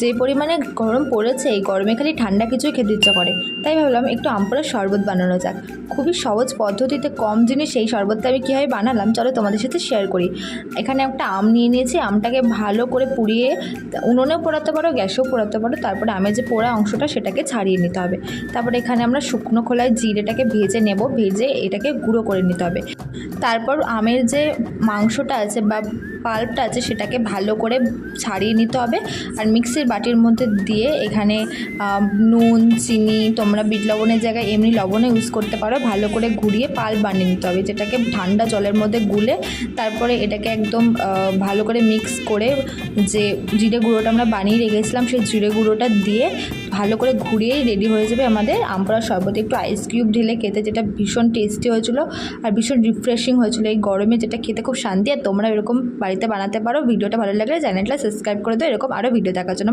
যে পরিমাণে গরম পড়েছে এই গরমে খালি ঠান্ডা কিছুই খেতে ইচ্ছা করে, তাই ভাবলাম একটু আম পোড়ার শরবত বানানো যাক। খুবই সহজ পদ্ধতিতে কম জিনিস এই শরবতটা আমি কীভাবে বানালাম চলো তোমাদের সাথে শেয়ার করি। এখানে একটা আম নিয়ে নিয়েছি, আমটাকে ভালো করে পুড়িয়ে উনুনেও পোড়াতে পারো, গ্যাসেও পোড়াতে পারো। তারপরে আমের যে পোড়া অংশটা সেটাকে ছাড়িয়ে নিতে হবে। তারপরে এখানে আমরা শুকনো খোলায় জিরেটাকে ভেজে নেব, ভেজে এটাকে গুঁড়ো করে নিতে হবে। তারপর আমের যে মাংসটা আছে বা পাল্পটা আছে সেটাকে ভালো করে ছাড়িয়ে নিতে হবে। আর মিক্সির বাটির মধ্যে দিয়ে এখানে নুন, চিনি, তোমরা বিট লবণের জায়গায় এমনি লবণও ইউজ করতে পারো, ভালো করে ঘুরিয়ে পাল্প বানিয়ে নিতে হবে, যেটাকে ঠান্ডা জলের মধ্যে গুলে তারপরে এটাকে একদম ভালো করে মিক্স করে যে জিরে গুঁড়োটা আমরা বানিয়ে রেখেছিলাম সেই জিরে গুঁড়োটা দিয়ে ভালো করে ঘুরিয়েই রেডি হয়ে যাবে আমাদের আম পোড়ার শরবত। একটু আইস কিউব ঢেলে খেতে যেটা ভীষণ টেস্টি হয়েছিল আর ভীষণ রিফ্রেশিং হয়েছিল এই গরমে, যেটা খেতে খুব শান্তি। আর তোমরা এরকম বাড়িতে বানাতে পারো। ভিডিওটা ভালো লাগলে চ্যানেলটা সাবস্ক্রাইব করে দাও এরকম আরও ভিডিও দেখার জন্য।